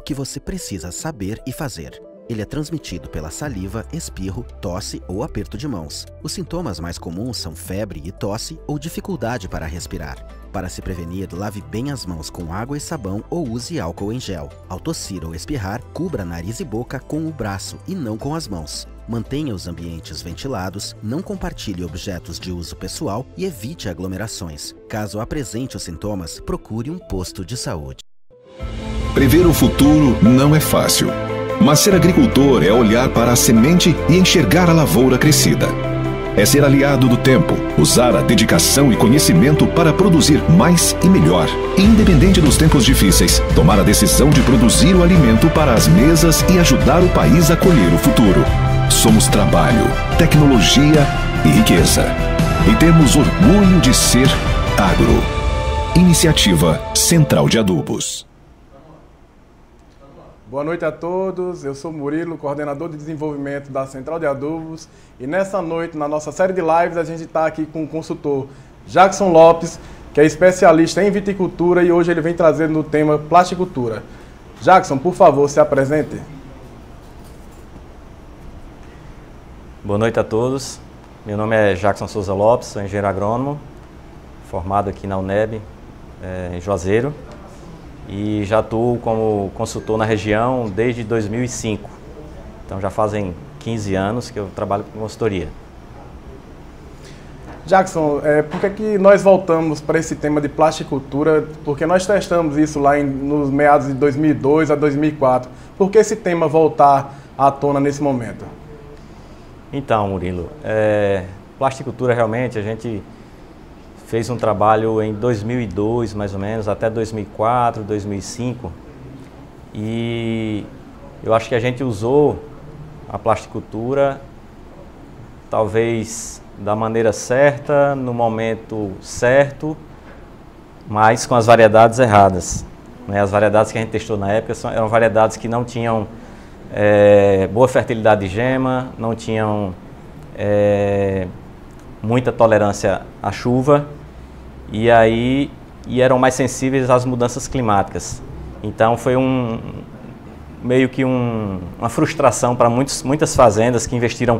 que você precisa saber e fazer. Ele é transmitido pela saliva, espirro, tosse ou aperto de mãos. Os sintomas mais comuns são febre e tosse ou dificuldade para respirar. Para se prevenir, lave bem as mãos com água e sabão ou use álcool em gel. Ao tossir ou espirrar, cubra nariz e boca com o braço e não com as mãos. Mantenha os ambientes ventilados, não compartilhe objetos de uso pessoal e evite aglomerações. Caso apresente os sintomas, procure um posto de saúde. Prever o futuro não é fácil, mas ser agricultor é olhar para a semente e enxergar a lavoura crescida. É ser aliado do tempo, usar a dedicação e conhecimento para produzir mais e melhor. E, independente dos tempos difíceis, tomar a decisão de produzir o alimento para as mesas e ajudar o país a colher o futuro. Somos trabalho, tecnologia e riqueza. E temos orgulho de ser agro. Iniciativa Central de Adubos. Boa noite a todos, eu sou Murilo, coordenador de desenvolvimento da Central de Adubos, e nessa noite, na nossa série de lives, a gente está aqui com o consultor Jackson Lopes, que é especialista em viticultura, e hoje ele vem trazendo o tema plasticultura. Jackson, por favor, se apresente. Boa noite a todos, meu nome é Jackson Souza Lopes, sou engenheiro agrônomo, formado aqui na UNEB, em Juazeiro. E já atuo como consultor na região desde 2005. Então já fazem 15 anos que eu trabalho com consultoria. Jackson, por que nós voltamos para esse tema de plasticultura? Porque nós testamos isso lá nos meados de 2002 a 2004. Por que esse tema voltar à tona nesse momento? Então, Murilo, plasticultura realmente a gente fez um trabalho em 2002, mais ou menos, até 2004, 2005. E eu acho que a gente usou a plasticultura, talvez da maneira certa, no momento certo, mas com as variedades erradas. As variedades que a gente testou na época eram variedades que não tinham boa fertilidade de gema, não tinham muita tolerância à chuva, e eram mais sensíveis às mudanças climáticas. Então foi meio que uma frustração para muitas fazendas que investiram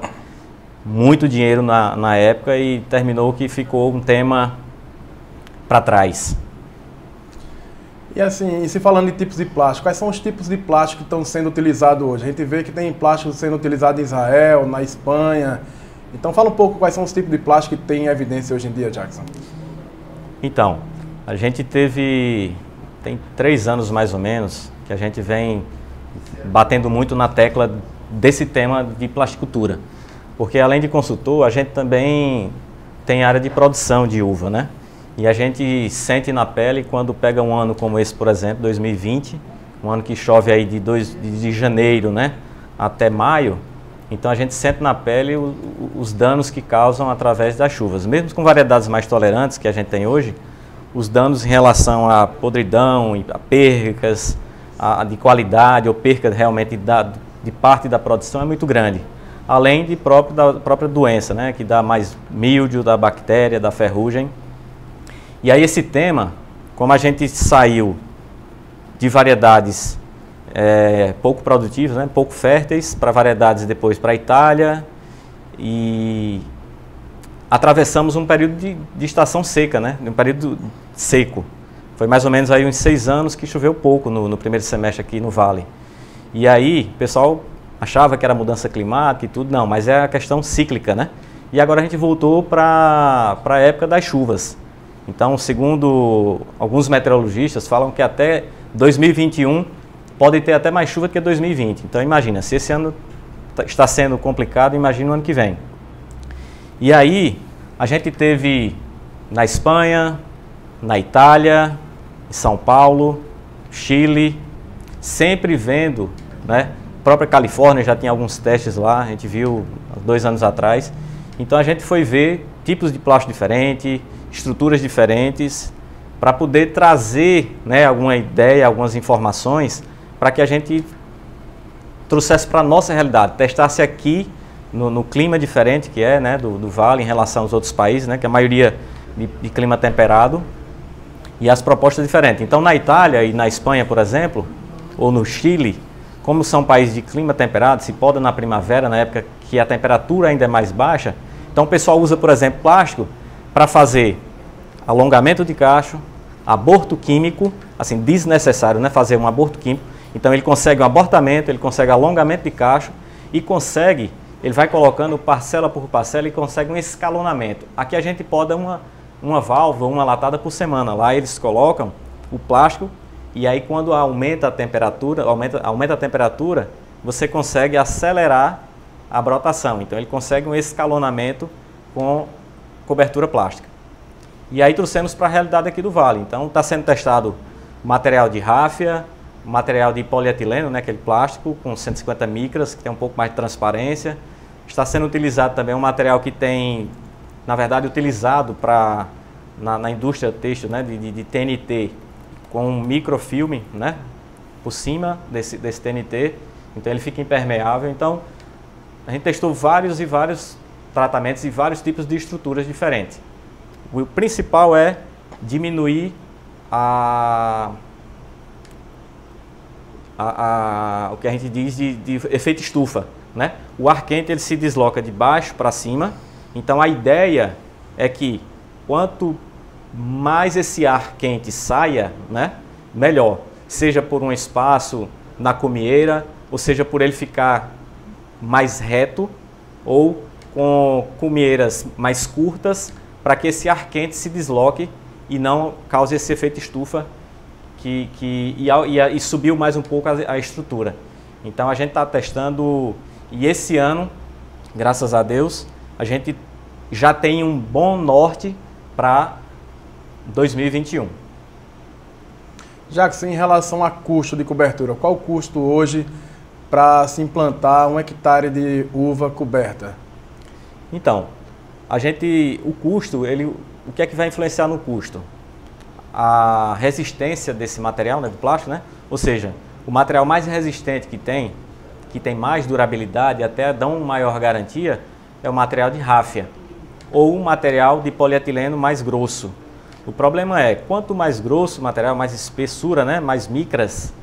muito dinheiro na época, e terminou que ficou um tema para trás. E assim, se falando de tipos de plástico, quais são os tipos de plástico que estão sendo utilizados hoje? A gente vê que tem plástico sendo utilizado em Israel, na Espanha. Então fala um pouco quais são os tipos de plástico que tem em evidência hoje em dia, Jackson. Então, a gente tem 3 anos mais ou menos, que a gente vem batendo muito na tecla desse tema de plasticultura. Porque além de consultor, a gente também tem área de produção de uva, né? E a gente sente na pele quando pega um ano como esse, por exemplo, 2020, um ano que chove aí de janeiro, né, até maio. Então a gente sente na pele os danos que causam através das chuvas. Mesmo com variedades mais tolerantes que a gente tem hoje, os danos em relação à podridão, a percas de qualidade ou perca realmente de parte da produção é muito grande. Além da própria doença, né, que dá mais míldio, da bactéria, da ferrugem. E aí esse tema, como a gente saiu de variedades pouco produtivas, né, pouco férteis, para variedades depois para a Itália, e atravessamos um período de estação seca, né, um período seco. Foi mais ou menos aí uns 6 anos que choveu pouco no primeiro semestre aqui no Vale. E aí o pessoal achava que era mudança climática e tudo, não, mas é a questão cíclica, né? E agora a gente voltou para a época das chuvas. Então, segundo alguns meteorologistas, falam que até 2021 pode ter até mais chuva do que 2020. Então, imagina, se esse ano está sendo complicado, imagina o ano que vem. E aí, a gente teve na Espanha, na Itália, em São Paulo, Chile, sempre vendo, né? A própria Califórnia já tinha alguns testes lá, a gente viu há 2 anos atrás. Então, a gente foi ver tipos de plástico diferentes, estruturas diferentes, para poder trazer, né, alguma ideia, algumas informações, para que a gente trouxesse para a nossa realidade, testasse aqui no clima diferente que é, né, do Vale em relação aos outros países, né, que a maioria de clima temperado, e as propostas diferentes. Então, na Itália e na Espanha, por exemplo, ou no Chile, como são países de clima temperado, se poda na primavera, na época que a temperatura ainda é mais baixa, então o pessoal usa, por exemplo, plástico para fazer alongamento de cacho, aborto químico, assim, desnecessário, né, fazer um aborto químico. Então ele consegue um abortamento, ele consegue alongamento de cacho e consegue, ele vai colocando parcela por parcela e consegue um escalonamento. Aqui a gente poda uma válvula, uma latada por semana. Lá eles colocam o plástico e aí quando aumenta a temperatura, aumenta a temperatura, você consegue acelerar a brotação. Então ele consegue um escalonamento com cobertura plástica. E aí trouxemos para a realidade aqui do Vale. Então está sendo testado material de ráfia, material de polietileno, né, aquele plástico com 150 micras, que tem um pouco mais de transparência. Está sendo utilizado também um material que tem, na verdade, utilizado na indústria têxtil, né, de TNT, com um microfilme, né, por cima desse TNT, então ele fica impermeável. Então a gente testou vários e vários tratamentos e vários tipos de estruturas diferentes. O principal é diminuir o que a gente diz de efeito estufa, né? O ar quente ele se desloca de baixo para cima, então a ideia é que quanto mais esse ar quente saia, né, melhor, seja por um espaço na cumieira, ou seja por ele ficar mais reto, ou com cumieiras mais curtas, para que esse ar quente se desloque e não cause esse efeito estufa e subiu mais um pouco a estrutura. Então a gente está testando e esse ano, graças a Deus, a gente já tem um bom norte para 2021. Jackson, em relação a custo de cobertura, qual o custo hoje para se implantar 1 hectare de uva coberta? Então, o custo, o que é que vai influenciar no custo? A resistência desse material, né, do plástico, né? Ou seja, o material mais resistente que tem mais durabilidade, até dá uma maior garantia, é o material de ráfia ou um material de polietileno mais grosso. O problema é, quanto mais grosso o material, mais espessura, né, mais micras,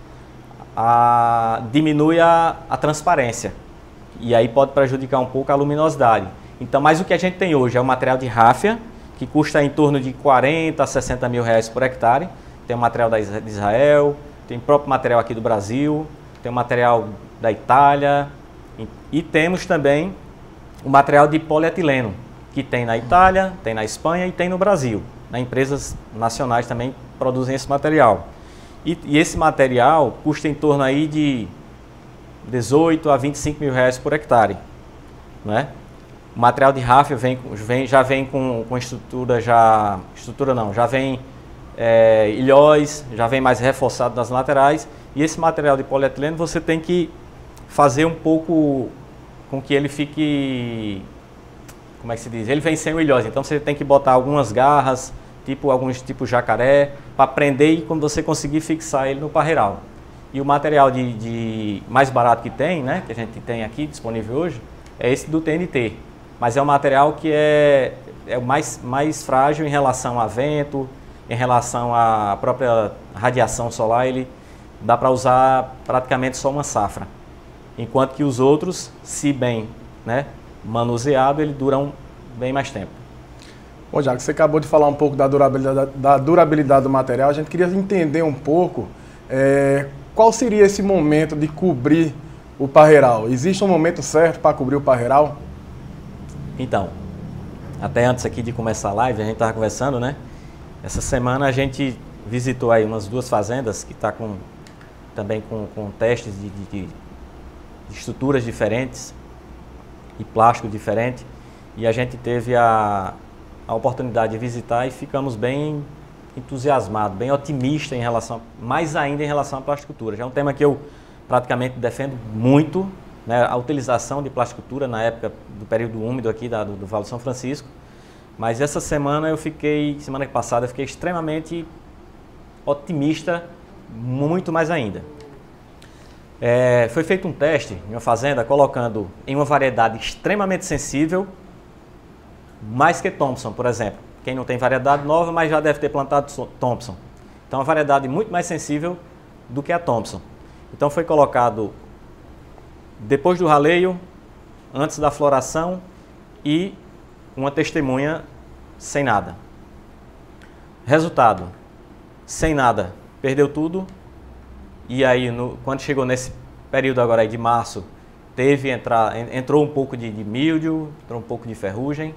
diminui a transparência e aí pode prejudicar um pouco a luminosidade. Então, mas o que a gente tem hoje é o material de ráfia, que custa em torno de 40 a 60 mil reais por hectare. Tem o material de Israel, tem o próprio material aqui do Brasil, tem o material da Itália e temos também o material de polietileno, que tem na Itália, tem na Espanha e tem no Brasil. Empresas nacionais também produzem esse material. E esse material custa em torno aí de 18 a 25 mil reais por hectare, né? O material de ráfia já vem com estrutura, já vem ilhóis, já vem mais reforçado nas laterais. E esse material de polietileno você tem que fazer um pouco com que ele fique, como é que se diz? Ele vem sem o ilhóis, então você tem que botar algumas garras, alguns tipos jacaré, para prender e quando você conseguir fixar ele no parreiral. E o material mais barato que tem, né, que a gente tem aqui disponível hoje, é esse do TNT. Mas é um material que é mais frágil em relação a vento, em relação à própria radiação solar, ele dá para usar praticamente só uma safra. Enquanto que os outros, se bem, né, manuseado, ele duram bem mais tempo. Bom, Jackson, você acabou de falar um pouco da durabilidade do material. A gente queria entender um pouco qual seria esse momento de cobrir o parreiral. Existe um momento certo para cobrir o parreiral? Então, até antes aqui de começar a live, a gente estava conversando, né? Essa semana a gente visitou aí umas 2 fazendas que está também com testes de estruturas diferentes e plástico diferente. E a gente teve a oportunidade de visitar e ficamos bem entusiasmados, bem otimistas mais ainda em relação à plasticultura. Já é um tema que eu praticamente defendo muito, né, a utilização de plasticultura na época do período úmido aqui do Vale do São Francisco. Mas essa semana semana passada eu fiquei extremamente otimista, muito mais ainda. Foi feito um teste em uma fazenda colocando em uma variedade extremamente sensível, mais que Thompson, por exemplo. Quem não tem variedade nova, mas já deve ter plantado Thompson. Então, é uma variedade muito mais sensível do que a Thompson. Então foi colocado depois do raleio, antes da floração e uma testemunha sem nada. Resultado, sem nada, perdeu tudo. E aí, quando chegou nesse período agora aí de março, entrou um pouco de míldio, entrou um pouco de ferrugem.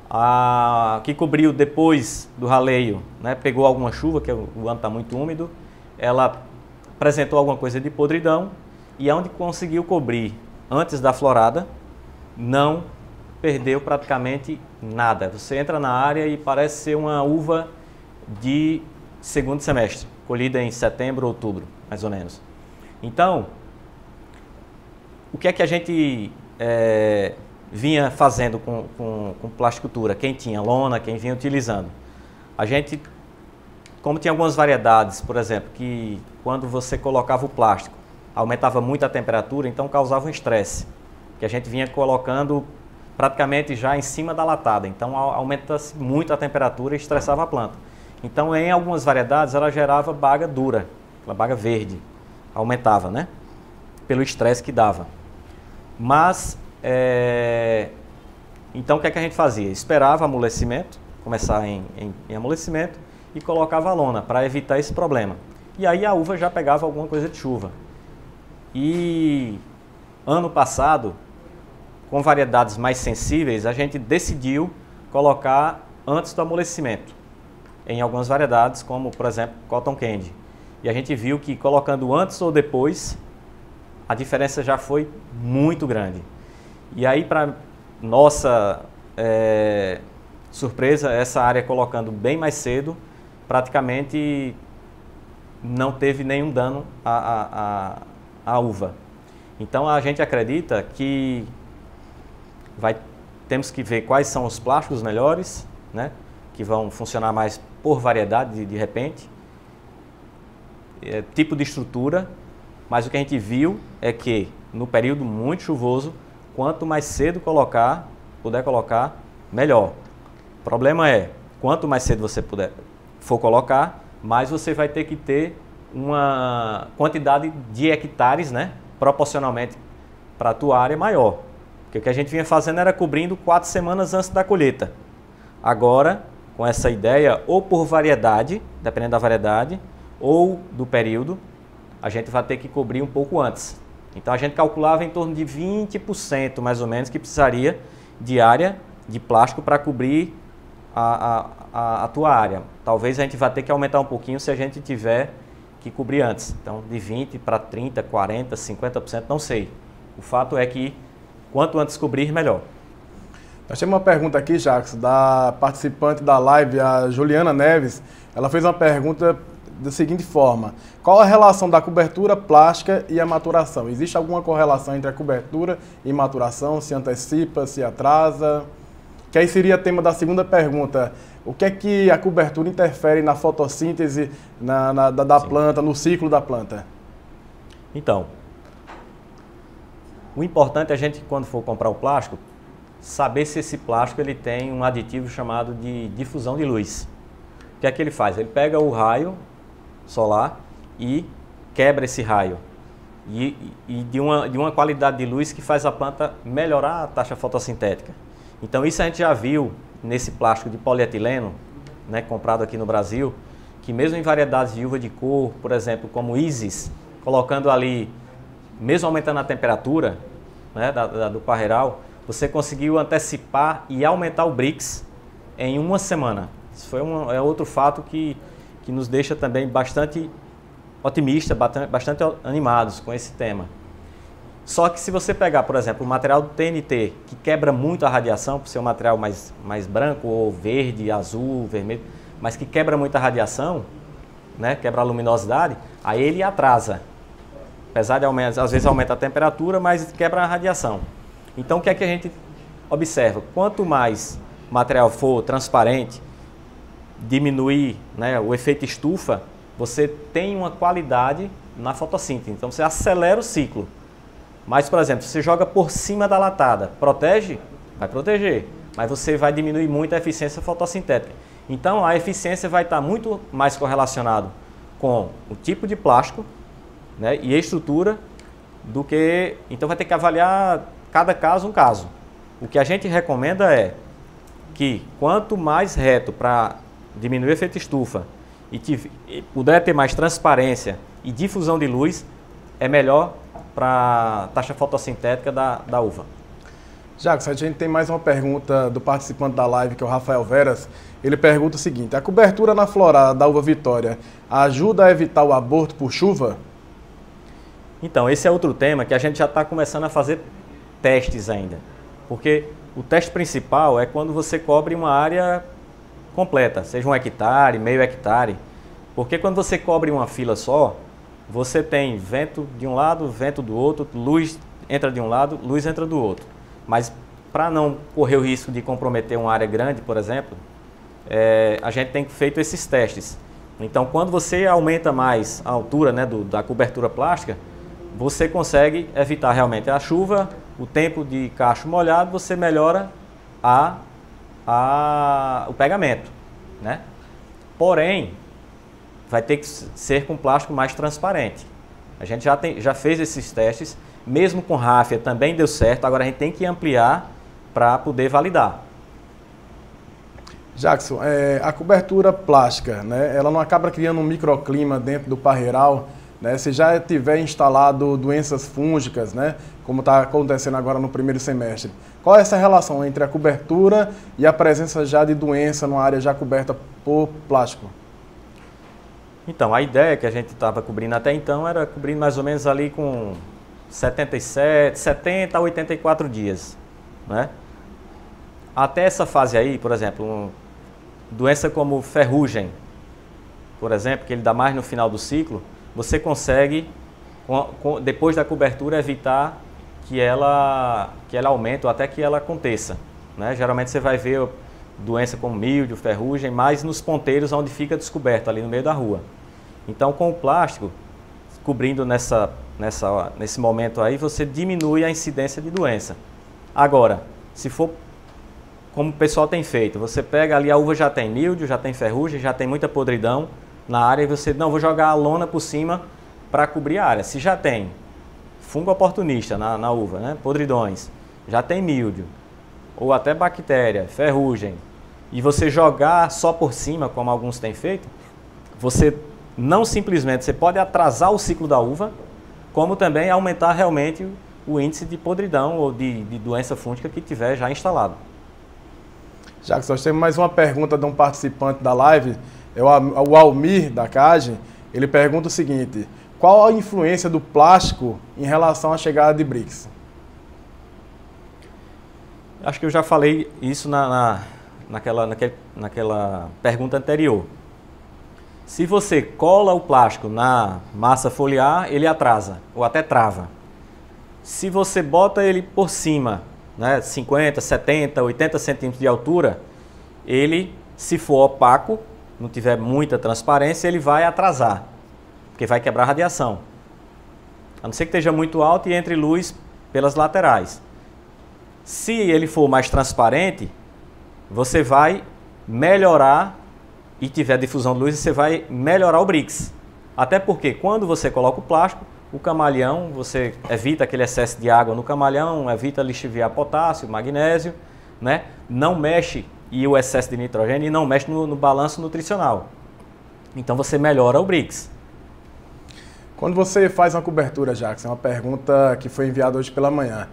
A que cobriu depois do raleio, né, pegou alguma chuva, que o ano está muito úmido, ela apresentou alguma coisa de podridão, e onde conseguiu cobrir antes da florada, não perdeu praticamente nada. Você entra na área e parece ser uma uva de segundo semestre, colhida em setembro, outubro, mais ou menos. Então, o que é que a gente vinha fazendo com plasticultura? Quem tinha lona, quem vinha utilizando? A gente, como tinha algumas variedades, por exemplo, que quando você colocava o plástico, aumentava muito a temperatura, então causava um estresse, que a gente vinha colocando praticamente já em cima da latada, então aumenta-se muito a temperatura e estressava a planta. Então, em algumas variedades, ela gerava baga dura, aquela baga verde, aumentava, né? Pelo estresse que dava. Mas, então o que é que a gente fazia? Esperava amolecimento, começar em amolecimento, e colocava a lona para evitar esse problema. E aí a uva já pegava alguma coisa de chuva. E ano passado, com variedades mais sensíveis, a gente decidiu colocar antes do amolecimento, em algumas variedades, como por exemplo Cotton Candy. E a gente viu que colocando antes ou depois, a diferença já foi muito grande. E aí, para nossa surpresa, essa área colocando bem mais cedo, praticamente não teve nenhum dano à uva. Então a gente acredita que temos que ver quais são os plásticos melhores, né, que vão funcionar mais por variedade de repente, tipo de estrutura, mas o que a gente viu é que no período muito chuvoso, quanto mais cedo puder colocar, melhor. O problema é, quanto mais cedo você for colocar, mais você vai ter que ter uma quantidade de hectares, né, proporcionalmente para a tua área maior. Porque o que a gente vinha fazendo era cobrindo 4 semanas antes da colheita. Agora, com essa ideia, ou por variedade, dependendo da variedade, ou do período, a gente vai ter que cobrir um pouco antes. Então a gente calculava em torno de 20% mais ou menos que precisaria de área de plástico para cobrir a tua área. Talvez a gente vá ter que aumentar um pouquinho se a gente tiver que cobrir antes. Então de 20% para 30%, 40%, 50%, não sei. O fato é que quanto antes cobrir, melhor. Nós temos uma pergunta aqui, Jacques, da participante da live, a Juliana Neves. Ela fez uma pergunta da seguinte forma: qual a relação da cobertura plástica e a maturação? Existe alguma correlação entre a cobertura e maturação? Se antecipa, se atrasa? Que aí seria tema da segunda pergunta. O que é que a cobertura interfere na fotossíntese da planta, no ciclo da planta? Então, o importante é a gente, quando for comprar o plástico, saber se esse plástico ele tem um aditivo chamado de difusão de luz. O que é que ele faz? Ele pega o raio solar e quebra esse raio. E de uma qualidade de luz que faz a planta melhorar a taxa fotossintética. Então isso a gente já viu nesse plástico de polietileno, né, comprado aqui no Brasil, que mesmo em variedades de uva de cor, por exemplo, como Isis, colocando ali, mesmo aumentando a temperatura, né, do parreiral, você conseguiu antecipar e aumentar o Brix em uma semana. Isso foi outro fato que nos deixa também bastante otimistas, bastante animados com esse tema. Só que se você pegar, por exemplo, o material do TNT, que quebra muito a radiação, por ser um material mais branco, ou verde, azul, vermelho, mas que quebra muito a radiação, né, quebra a luminosidade, aí ele atrasa. Apesar de às vezes aumenta a temperatura, mas quebra a radiação. Então o que é que a gente observa? Quanto mais material for transparente, diminuir, né, o efeito estufa, você tem uma qualidade na fotossíntese. Então você acelera o ciclo. Mas, por exemplo, se você joga por cima da latada, protege? Vai proteger. Mas você vai diminuir muito a eficiência fotossintética. Então a eficiência vai estar muito mais correlacionada com o tipo de plástico, né, e estrutura do que... Então vai ter que avaliar cada caso um caso. O que a gente recomenda é que quanto mais reto para diminuir o efeito estufa e puder ter mais transparência e difusão de luz, é melhor para a taxa fotossintética da uva. Jackson, a gente tem mais uma pergunta do participante da live, que é o Rafael Veras. Ele pergunta o seguinte: a cobertura na florada da uva Vitória ajuda a evitar o aborto por chuva? Então, esse é outro tema que a gente já está começando a fazer testes ainda. Porque o teste principal é quando você cobre uma área completa, seja 1 hectare, meio hectare. Porque quando você cobre uma fila só, você tem vento de um lado, vento do outro, luz entra de um lado, luz entra do outro. Mas para não correr o risco de comprometer uma área grande, por exemplo, a gente tem feito esses testes. Então, quando você aumenta mais a altura, né, da cobertura plástica, você consegue evitar realmente a chuva, o tempo de cacho molhado, você melhora o pegamento, né? Porém, vai ter que ser com plástico mais transparente. A gente já fez esses testes, mesmo com ráfia também deu certo, agora a gente tem que ampliar para poder validar. Jackson, a cobertura plástica, né, ela não acaba criando um microclima dentro do parreiral, né? Se já tiver instalado doenças fúngicas, né, como está acontecendo agora no primeiro semestre, qual é essa relação entre a cobertura e a presença já de doença numa área já coberta por plástico? Então, a ideia que a gente estava cobrindo até então era cobrir mais ou menos ali com 70 a 84 dias, né? Até essa fase aí, por exemplo, doença como ferrugem, por exemplo, que ele dá mais no final do ciclo, você consegue, depois da cobertura, evitar que ela aumente ou até que ela aconteça, né? Geralmente você vai ver doença como míldio, ferrugem, mais nos ponteiros onde fica descoberto, ali no meio da rua. Então, com o plástico, cobrindo nesse momento aí, você diminui a incidência de doença. Agora, se for como o pessoal tem feito, você pega ali, a uva já tem míldio, já tem ferrugem, já tem muita podridão na área, e você, não, vou jogar a lona por cima para cobrir a área. Se já tem fungo oportunista na uva, né, podridões, já tem míldio, ou até bactéria, ferrugem, e você jogar só por cima, como alguns têm feito, você não simplesmente, você pode atrasar o ciclo da uva, como também aumentar realmente o índice de podridão ou de doença fúngica que tiver já instalado. Jackson, nós temos mais uma pergunta de um participante da live, é o Almir da CAGE. Ele pergunta o seguinte: qual a influência do plástico em relação à chegada de BRICS? Acho que eu já falei isso naquela pergunta anterior. Se você cola o plástico na massa foliar, ele atrasa ou até trava. Se você bota ele por cima, né, 50, 70, 80 centímetros de altura, ele, se for opaco, não tiver muita transparência, ele vai atrasar, porque vai quebrar a radiação. A não ser que esteja muito alto e entre luz pelas laterais. Se ele for mais transparente, você vai melhorar, e tiver difusão de luz, você vai melhorar o BRICS. Até porque quando você coloca o plástico, o camaleão, você evita aquele excesso de água no camaleão, evita lixiviar potássio, magnésio, né? Não mexe, e o excesso de nitrogênio, e não mexe no balanço nutricional. Então você melhora o BRICS. Quando você faz uma cobertura, Jackson, uma pergunta que foi enviada hoje pela manhã,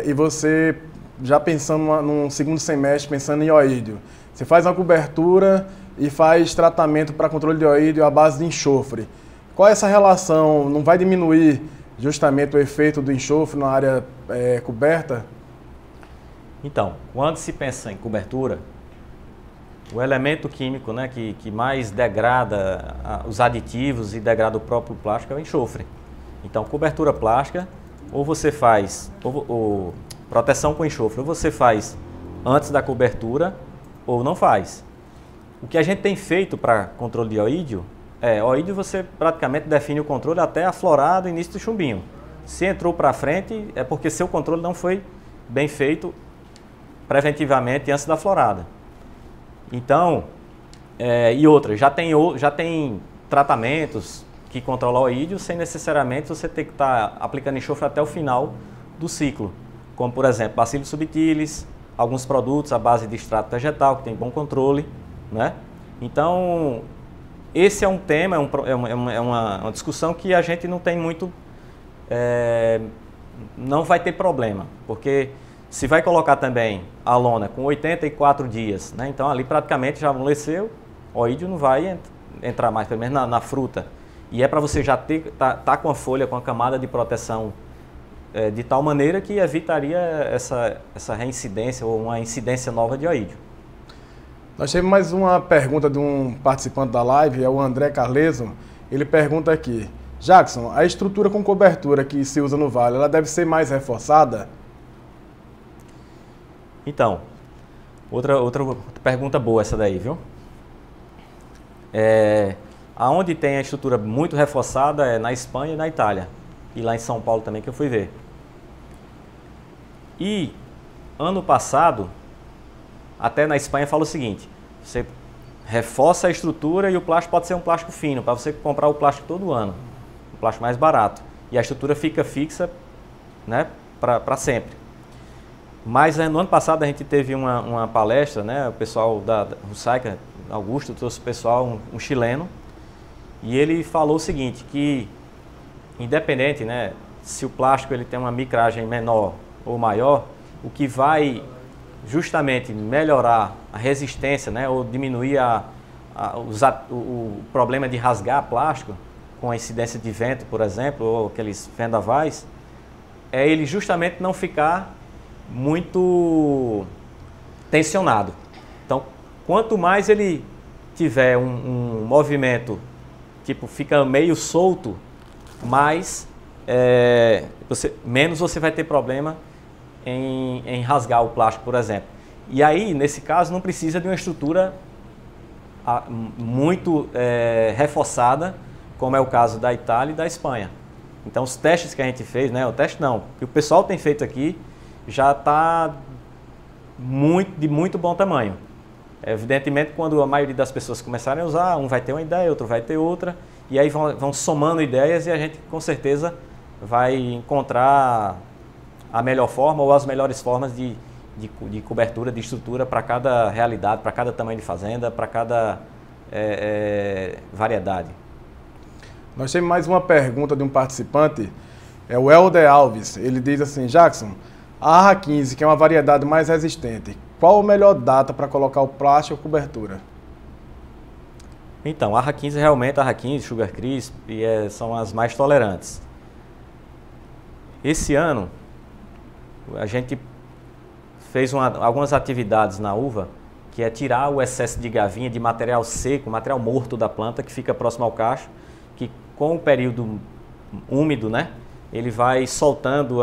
e você, já pensando num segundo semestre, pensando em oídio, você faz uma cobertura e faz tratamento para controle de oídio à base de enxofre. Qual é essa relação? Não vai diminuir justamente o efeito do enxofre na área coberta? Então, quando se pensa em cobertura, o elemento químico, né, que mais degrada os aditivos e degrada o próprio plástico é o enxofre. Então, cobertura plástica, ou você faz ou proteção com enxofre, ou você faz antes da cobertura, ou não faz. O que a gente tem feito para controle de oídio, oídio você praticamente define o controle até a florada, início do chumbinho. Se entrou para frente, é porque seu controle não foi bem feito preventivamente antes da florada. Então, e outra, já tem tratamentos que controla o oídio, sem necessariamente você ter que estar aplicando enxofre até o final do ciclo. Como, por exemplo, Bacillus subtilis, alguns produtos à base de extrato vegetal, que tem bom controle, né? Então, esse é um tema, é uma discussão que a gente não tem muito, não vai ter problema, porque se vai colocar também a lona com 84 dias, né? Então ali praticamente já amoleceu, o oídio não vai entrar mais, pelo menos na fruta. E é para você já tá com a folha, com a camada de proteção de tal maneira que evitaria essa reincidência ou uma incidência nova de oídio. Nós temos mais uma pergunta de um participante da live, é o André Carleso. Ele pergunta aqui: Jackson, a estrutura com cobertura que se usa no vale, ela deve ser mais reforçada? Então, outra pergunta boa essa daí, viu? Aonde tem a estrutura muito reforçada é na Espanha e na Itália. E lá em São Paulo também que eu fui ver. E ano passado, até na Espanha fala o seguinte: você reforça a estrutura e o plástico pode ser um plástico fino, para você comprar o plástico todo ano, um plástico mais barato. E a estrutura fica fixa, né, para sempre. Mas no ano passado a gente teve uma palestra, né, o pessoal da Rusaica, Augusto, trouxe o pessoal, um chileno, e ele falou o seguinte, que independente, né, se o plástico ele tem uma micragem menor ou maior, o que vai justamente melhorar a resistência, né, ou diminuir o problema de rasgar plástico com a incidência de vento, por exemplo, ou aqueles vendavais, é ele justamente não ficar muito tensionado. Então, quanto mais ele tiver um movimento, tipo, fica meio solto, mais, menos você vai ter problema em rasgar o plástico, por exemplo. E aí, nesse caso, não precisa de uma estrutura muito reforçada, como é o caso da Itália e da Espanha. Então, os testes que a gente fez, né, o teste não, que o pessoal tem feito aqui, já está de muito bom tamanho. Evidentemente, quando a maioria das pessoas começarem a usar, um vai ter uma ideia, outro vai ter outra, e aí vão somando ideias e a gente com certeza vai encontrar a melhor forma ou as melhores formas de cobertura, de estrutura para cada realidade, para cada tamanho de fazenda, para cada variedade. Nós temos mais uma pergunta de um participante, é o Helder Alves. Ele diz assim: Jackson, a Arra 15, que é uma variedade mais resistente, qual a melhor data para colocar o plástico ou cobertura? Então, a Arra 15 realmente, a Arra 15, Sugar Crisp, são as mais tolerantes. Esse ano, a gente fez algumas atividades na uva, que é tirar o excesso de gavinha, de material seco, material morto da planta, que fica próximo ao cacho, que com o período úmido, né, ele vai soltando,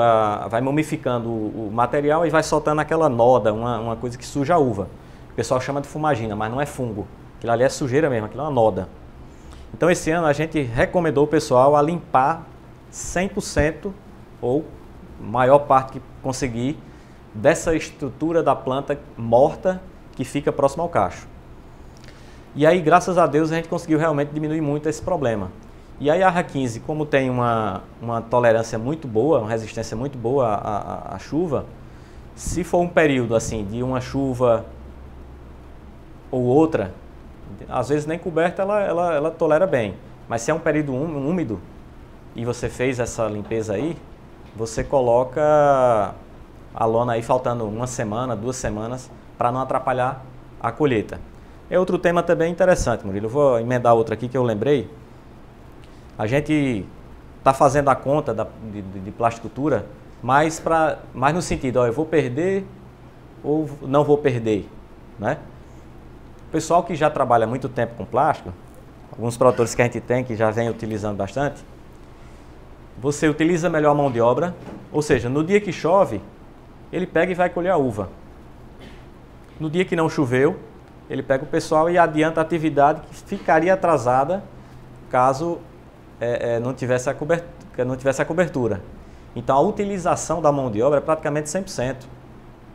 vai mumificando o material e vai soltando aquela noda, uma coisa que suja a uva. O pessoal chama de fumagina, mas não é fungo. Aquilo ali é sujeira mesmo, aquilo é uma noda. Então esse ano a gente recomendou o pessoal a limpar 100% ou maior parte que conseguir dessa estrutura da planta morta que fica próximo ao cacho. E aí, graças a Deus, a gente conseguiu realmente diminuir muito esse problema. E aí a Arra 15, como tem uma tolerância muito boa, uma resistência muito boa à chuva, se for um período assim de uma chuva ou outra, às vezes nem coberta ela tolera bem. Mas se é um período úmido e você fez essa limpeza aí, você coloca a lona aí faltando uma semana, 2 semanas, para não atrapalhar a colheita. É outro tema também interessante, Murilo. Eu vou emendar outro aqui que eu lembrei. A gente está fazendo a conta de plasticultura, mais no sentido, ó, eu vou perder ou não vou perder, né? O pessoal que já trabalha muito tempo com plástico, alguns produtores que a gente tem que já vem utilizando bastante, você utiliza melhor a mão de obra, ou seja, no dia que chove, ele pega e vai colher a uva. No dia que não choveu, ele pega o pessoal e adianta a atividade que ficaria atrasada caso não tivesse a cobertura. Então a utilização da mão de obra é praticamente 100%.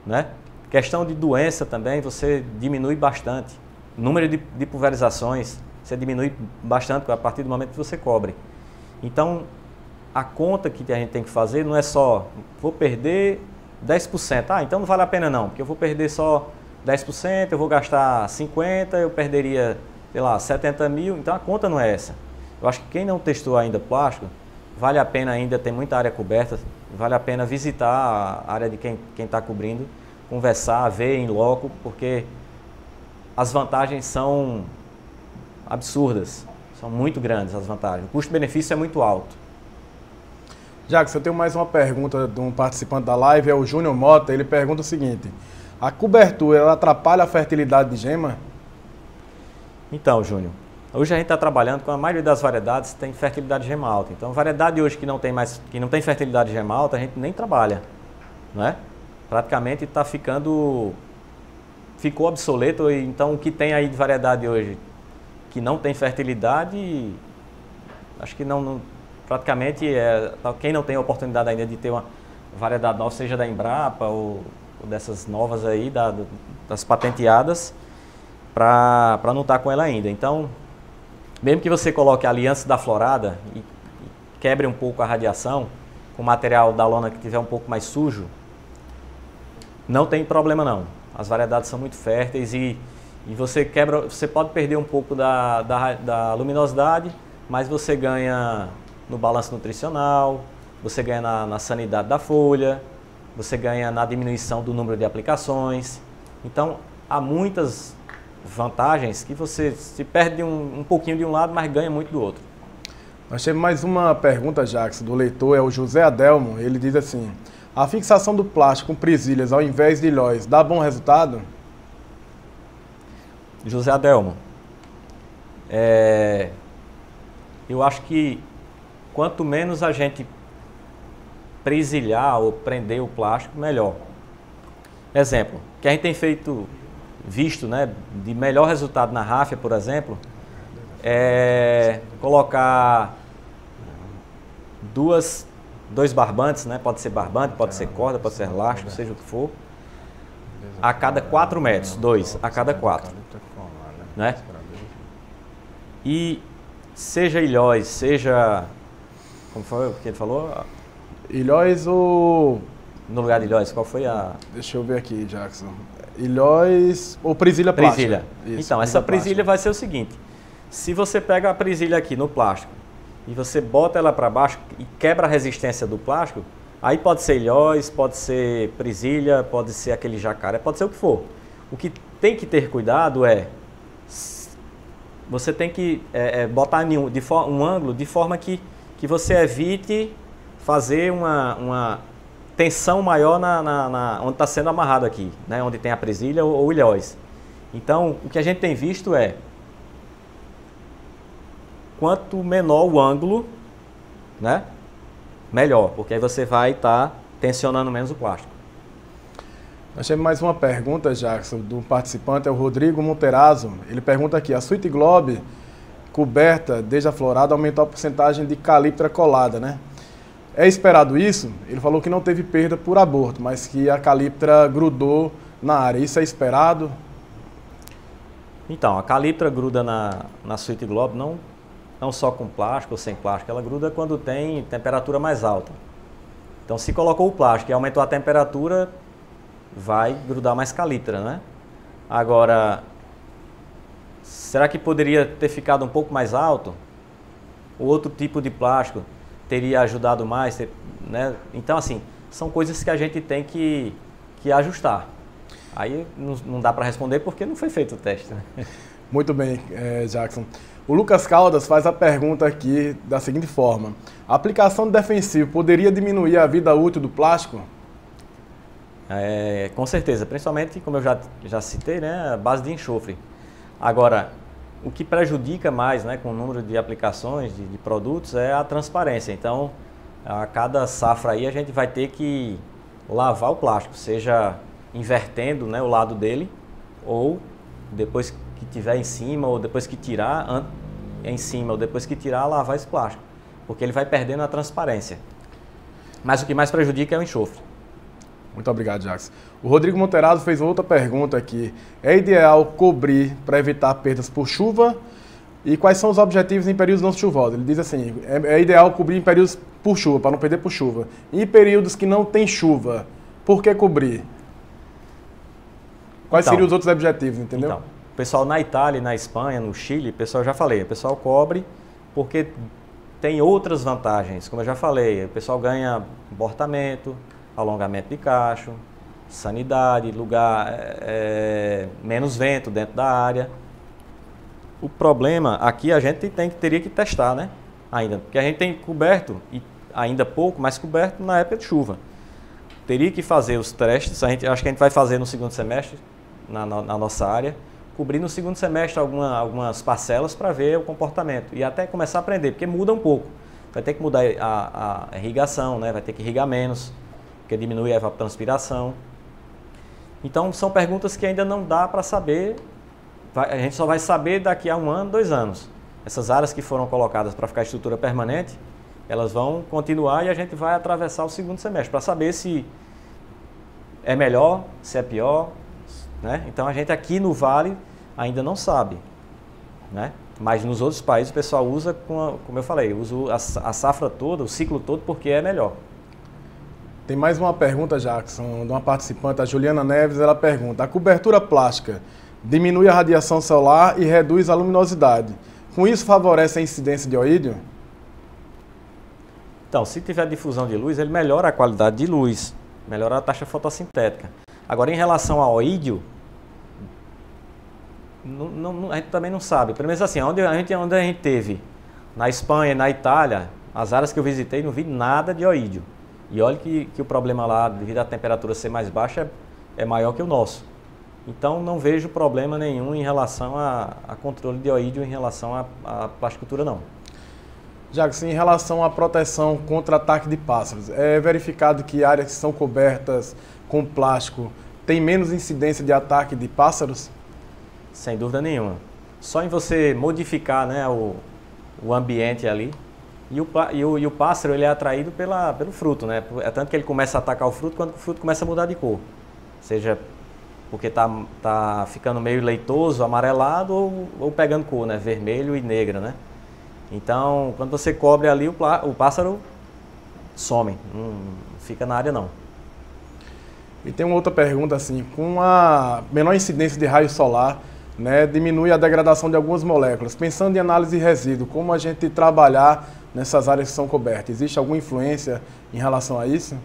Né? Questão de doença também, você diminui bastante. O número de pulverizações, você diminui bastante a partir do momento que você cobre. Então, a conta que a gente tem que fazer não é só, vou perder 10%, então não vale a pena não, porque eu vou perder só 10%, eu vou gastar 50%, eu perderia, sei lá, 70 mil, então a conta não é essa. Eu acho que quem não testou ainda plástico, vale a pena ainda, tem muita área coberta, vale a pena visitar a área de quem está cobrindo, conversar, ver em loco, porque as vantagens são absurdas, são muito grandes as vantagens, o custo-benefício é muito alto. Jackson, eu tenho mais uma pergunta de um participante da live, é o Júnior Mota, ele pergunta o seguinte, a cobertura ela atrapalha a fertilidade de gema? Então, Júnior, hoje a gente está trabalhando com a maioria das variedades tem fertilidade de gema alta. Então, a variedade hoje que não tem fertilidade de gema alta, a gente nem trabalha, não é? Praticamente ficou obsoleto. Então, o que tem aí de variedade hoje que não tem fertilidade, acho que praticamente quem não tem a oportunidade ainda de ter uma variedade nova, seja da Embrapa ou dessas novas aí, das patenteadas, para não estar com ela ainda. Então, mesmo que você coloque ali antes da florada e quebre um pouco a radiação, com o material da lona que estiver um pouco mais sujo, não tem problema não. As variedades são muito férteis e você pode perder um pouco da luminosidade, mas você ganha no balanço nutricional, você ganha na sanidade da folha, você ganha na diminuição do número de aplicações. Então, há muitas vantagens que você se perde um pouquinho de um lado, mas ganha muito do outro. Nós temos mais uma pergunta, Jackson, do leitor, é o José Adelmo. Ele diz assim, a fixação do plástico com presilhas ao invés de ilhóis dá bom resultado? José Adelmo, eu acho que quanto menos a gente presilhar ou prender o plástico, melhor. Exemplo, que a gente tem visto, né, de melhor resultado na ráfia, por exemplo, é colocar dois barbantes, né, pode ser barbante, pode ser corda, pode ser elástico, seja o que for, a cada 4 metros, 2 a cada 4, né? E seja ilhóis, seja, como foi o que ele falou? Ilhóis ou... No lugar de ilhóis, qual foi a... Deixa eu ver aqui, Jackson. Ilhóis ou presilha plástica? Presilha. Então, essa presilha vai ser o seguinte. Se você pega a presilha aqui no plástico e você bota ela para baixo e quebra a resistência do plástico, aí pode ser ilhóis, pode ser presilha, pode ser aquele jacaré, pode ser o que for. O que tem que ter cuidado você tem que botar um ângulo de forma que você evite fazer uma tensão maior onde está sendo amarrado aqui, né? Onde tem a presilha ou ilhóis. Então, o que a gente tem visto quanto menor o ângulo, né? Melhor, porque aí você vai estar tensionando menos o plástico. Nós temos mais uma pergunta, Jackson, do participante, é o Rodrigo Monterazzo. Ele pergunta aqui, a Sweet Globe coberta desde a florada aumentou a porcentagem de caliptra colada, né? É esperado isso? Ele falou que não teve perda por aborto, mas que a caliptra grudou na área. Isso é esperado? Então, a caliptra gruda na Sweet Globe não só com plástico ou sem plástico, ela gruda quando tem temperatura mais alta. Então, se colocou o plástico e aumentou a temperatura, vai grudar mais caliptra, né? Agora, será que poderia ter ficado um pouco mais alto? O outro tipo de plástico teria ajudado mais, né? Então, assim, são coisas que a gente tem que ajustar. Aí não dá para responder porque não foi feito o teste, né? Muito bem, Jackson. O Lucas Caldas faz a pergunta aqui da seguinte forma. A aplicação de defensivo poderia diminuir a vida útil do plástico? Com certeza, principalmente, como eu já citei, né, a base de enxofre. Agora, o que prejudica mais, né, com o número de aplicações, de produtos, é a transparência. Então, a cada safra aí a gente vai ter que lavar o plástico, seja invertendo, né, o lado dele, ou depois que tiver em cima, ou depois que tirar em cima, ou depois que tirar, lavar esse plástico, porque ele vai perdendo a transparência. Mas o que mais prejudica é o enxofre. Muito obrigado, Jackson. O Rodrigo Monterazzo fez outra pergunta aqui. É ideal cobrir para evitar perdas por chuva? E quais são os objetivos em períodos não chuvosos? Ele diz assim, é ideal cobrir em períodos por chuva, para não perder por chuva. E em períodos que não tem chuva, por que cobrir? Quais seriam os outros objetivos, entendeu? Então, o pessoal na Itália, na Espanha, no Chile, o pessoal já falei, o pessoal cobre porque tem outras vantagens. Como eu já falei, o pessoal ganha abortamento, alongamento de cacho, sanidade, lugar, menos vento dentro da área. O problema aqui a gente teria que testar, né? Ainda, porque a gente tem coberto, e ainda pouco, mas coberto na época de chuva. Teria que fazer os testes, acho que a gente vai fazer no segundo semestre, na nossa área, cobrir no segundo semestre algumas parcelas para ver o comportamento e até começar a aprender, porque muda um pouco. Vai ter que mudar a irrigação, né? Vai ter que irrigar menos, porque diminui a evapotranspiração. Então, são perguntas que ainda não dá para saber, a gente só vai saber daqui a 1 ano, 2 anos. Essas áreas que foram colocadas para ficar estrutura permanente, elas vão continuar e a gente vai atravessar o segundo semestre para saber se é melhor, se é pior, né? Então, a gente aqui no Vale ainda não sabe, né? Mas nos outros países o pessoal usa, como eu falei, usa a safra toda, o ciclo todo, porque é melhor. Tem mais uma pergunta, Jackson, de uma participante, a Juliana Neves, ela pergunta: a cobertura plástica diminui a radiação solar e reduz a luminosidade. Com isso favorece a incidência de oídio? Então, se tiver difusão de luz, ele melhora a qualidade de luz, melhora a taxa fotossintética. Agora, em relação ao oídio, a gente também não sabe. Pelo menos assim, onde a gente teve, na Espanha e na Itália, as áreas que eu visitei, não vi nada de oídio. E olha que o problema lá, devido à temperatura ser mais baixa, é maior que o nosso. Então, não vejo problema nenhum em relação a controle de oídio em relação à plasticultura, não. Jackson, em relação à proteção contra ataque de pássaros, é verificado que áreas que são cobertas com plástico têm menos incidência de ataque de pássaros? Sem dúvida nenhuma. Só em você modificar, né, o ambiente ali. E o pássaro ele é atraído pelo fruto, né? É tanto que ele começa a atacar o fruto quando o fruto começa a mudar de cor. Seja porque tá ficando meio leitoso, amarelado ou pegando cor, né? Vermelho e negra, né? Então, quando você cobre ali, o pássaro some, não fica na área não. E tem uma outra pergunta assim, com a menor incidência de raio solar, né, diminui a degradação de algumas moléculas. Pensando em análise de resíduo, como a gente trabalhar nessas áreas que são cobertas? Existe alguma influência em relação a isso?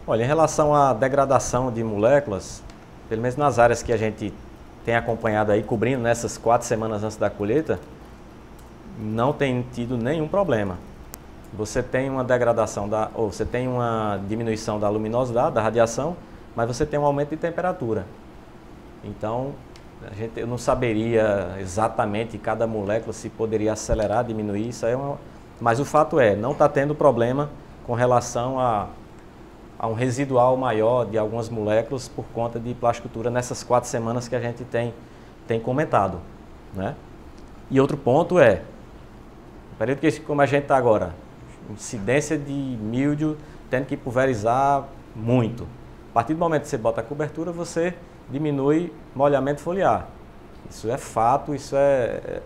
Olha, em relação à degradação de moléculas, pelo menos nas áreas que a gente tem acompanhado aí, cobrindo nessas 4 semanas antes da colheita, não tem tido nenhum problema. Você tem uma degradação, você tem uma diminuição da luminosidade, da radiação, mas você tem um aumento de temperatura. Então, eu não saberia exatamente cada molécula se poderia acelerar, diminuir, isso aí mas o fato é, não está tendo problema com relação a um residual maior de algumas moléculas por conta de plasticultura nessas 4 semanas que a gente tem comentado, né? E outro ponto é, no período que como a gente está agora, incidência de míldio tendo que pulverizar muito. A partir do momento que você bota a cobertura, você diminui molhamento foliar. Isso é fato, isso é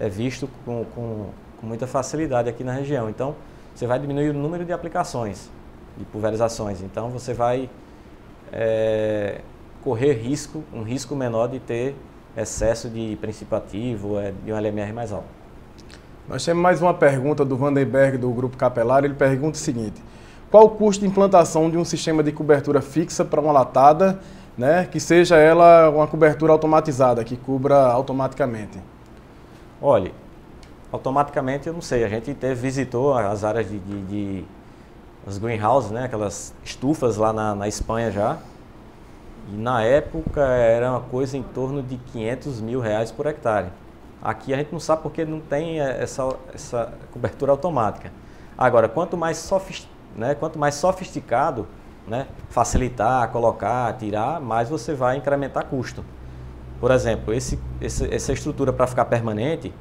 visto com muita facilidade aqui na região. Então, você vai diminuir o número de aplicações, de pulverizações. Então, você vai correr um risco menor de ter excesso de princípio ativo, de um LMR mais alto. Nós temos mais uma pergunta do Vandenberg, do Grupo Capelar. Ele pergunta o seguinte: qual o custo de implantação de um sistema de cobertura fixa para uma latada, né, que seja ela uma cobertura automatizada, que cubra automaticamente? Olha, automaticamente eu não sei. A gente visitou as áreas as greenhouses, né, aquelas estufas lá na Espanha já. E na época era uma coisa em torno de R$500 mil por hectare. Aqui a gente não sabe porque não tem essa cobertura automática. Agora, quanto mais sofisticado, né, facilitar, colocar, tirar, mais você vai incrementar custo. Por exemplo, essa estrutura para ficar permanente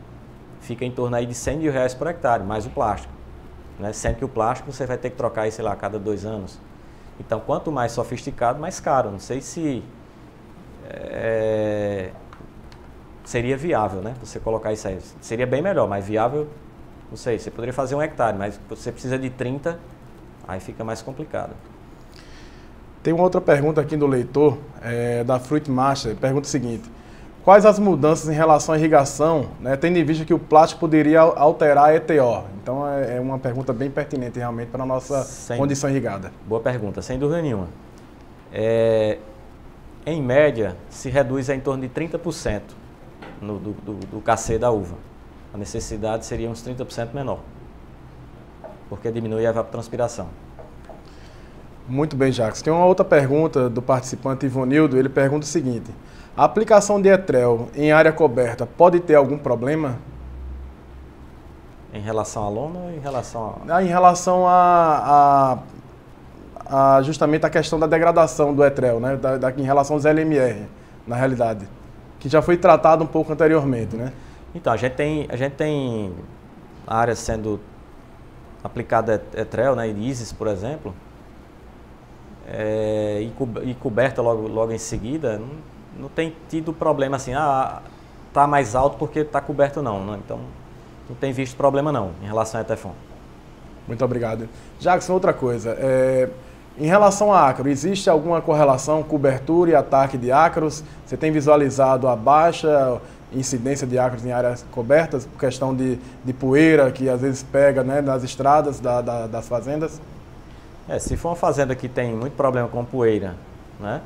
fica em torno aí de R$100 mil por hectare, mais o plástico, né? Sendo que o plástico você vai ter que trocar aí, sei lá, a cada 2 anos. Então, quanto mais sofisticado, mais caro. Não sei se seria viável, né? Você colocar isso aí. Seria bem melhor, mas viável, não sei, você poderia fazer 1 hectare, mas você precisa de 30, aí fica mais complicado. Tem uma outra pergunta aqui do leitor, da Fruit Master, pergunta o seguinte: quais as mudanças em relação à irrigação, né, tendo em vista que o plástico poderia alterar a ETO? Então é uma pergunta bem pertinente realmente para a nossa condição irrigada. Boa pergunta, sem dúvida nenhuma. Em média, se reduz a em torno de 30% do KC da uva. A necessidade seria uns 30% menor, porque diminui a evapotranspiração. Muito bem, Jacques. Tem uma outra pergunta do participante Ivonildo. Ele pergunta o seguinte: a aplicação de etrel em área coberta pode ter algum problema? Em relação à lona ou em relação Em relação justamente a questão da degradação do etrel, né? Em relação aos LMR, na realidade, que já foi tratado um pouco anteriormente, né? Então, a gente tem áreas sendo aplicada etrel, né, ISIS, por exemplo, e coberta logo em seguida, não tem tido problema assim, tá mais alto porque está coberto não. Então, não tem visto problema não em relação a Etefon. Muito obrigado. Jackson, outra coisa, em relação a ácaro, existe alguma correlação cobertura e ataque de ácaros? Você tem visualizado a baixa incidência de ácaros em áreas cobertas por questão de poeira que às vezes pega, né, nas estradas das fazendas? Se for uma fazenda que tem muito problema com poeira, né,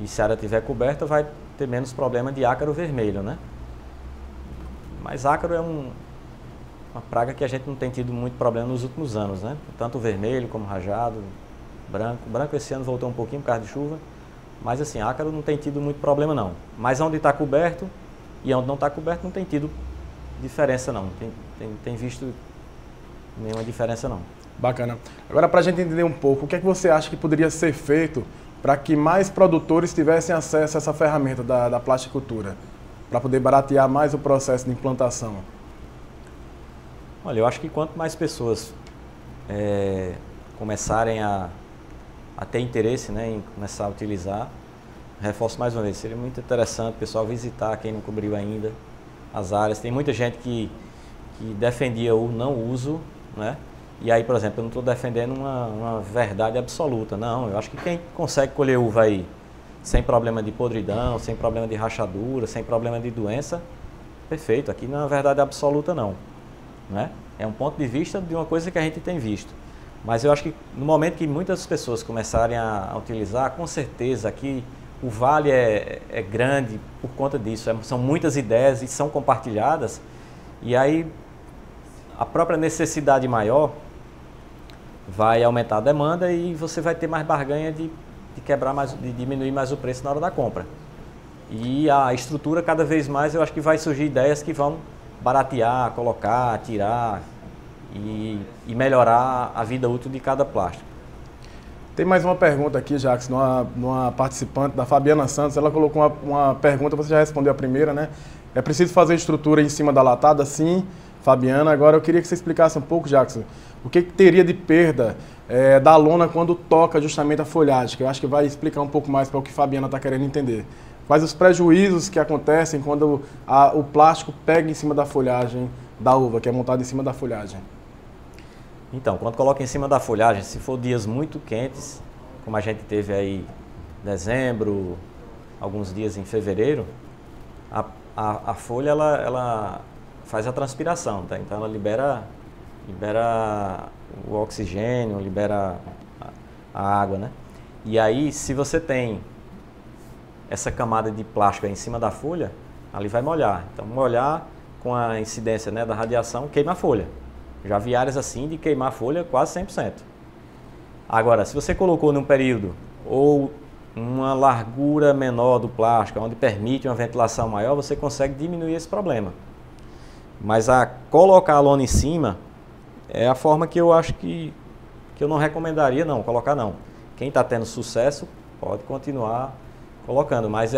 e se a área estiver coberta, vai ter menos problema de ácaro vermelho, né? Mas ácaro é uma praga que a gente não tem tido muito problema nos últimos anos, né? Tanto o vermelho como o rajado, branco. Branco esse ano voltou um pouquinho por causa de chuva, mas assim, ácaro não tem tido muito problema não. Mas onde está coberto e onde não está coberto não tem tido diferença não, tem visto nenhuma diferença não. Bacana. Agora, para a gente entender um pouco, o que é que você acha que poderia ser feito para que mais produtores tivessem acesso a essa ferramenta da plasticultura, para poder baratear mais o processo de implantação? Olha, eu acho que quanto mais pessoas começarem a ter interesse, né, em começar a utilizar, reforço mais uma vez, seria muito interessante o pessoal visitar, quem não cobriu ainda, as áreas. Tem muita gente que defendia o não uso, né? E aí, por exemplo, eu não estou defendendo uma verdade absoluta, não. Eu acho que quem consegue colher uva aí sem problema de podridão, sem problema de rachadura, sem problema de doença, perfeito. Aqui não é uma verdade absoluta, não, né? É um ponto de vista de uma coisa que a gente tem visto. Mas eu acho que no momento que muitas pessoas começarem a utilizar, com certeza aqui o vale é grande por conta disso. São muitas ideias e são compartilhadas. E aí a própria necessidade maior vai aumentar a demanda e você vai ter mais barganha de quebrar mais, de diminuir mais o preço na hora da compra. E a estrutura cada vez mais eu acho que vai surgir ideias que vão baratear, colocar, tirar e melhorar a vida útil de cada plástico. Tem mais uma pergunta aqui, Jacques, numa participante da Fabiana Santos. Ela colocou uma pergunta, você já respondeu a primeira, né? É preciso fazer estrutura em cima da latada? Sim, Fabiana. Agora eu queria que você explicasse um pouco, Jacques, o que teria de perda da lona quando toca justamente a folhagem, que eu acho que vai explicar um pouco mais para o que a Fabiana está querendo entender. Quais os prejuízos que acontecem quando o plástico pega em cima da folhagem da uva, que é montado em cima da folhagem? Então, quando coloca em cima da folhagem, se for dias muito quentes, como a gente teve aí em dezembro, alguns dias em fevereiro, a folha ela faz a transpiração, tá? Então ela libera o oxigênio, libera a água, né? E aí, se você tem essa camada de plástico aí em cima da folha, ali vai molhar. Então, molhar com a incidência, né, da radiação, queima a folha. Já vi áreas assim de queimar a folha quase 100%. Agora, se você colocou num período ou uma largura menor do plástico, onde permite uma ventilação maior, você consegue diminuir esse problema. Mas colocar a lona em cima é a forma que eu acho que eu não recomendaria não, colocar não. Quem está tendo sucesso pode continuar colocando, mas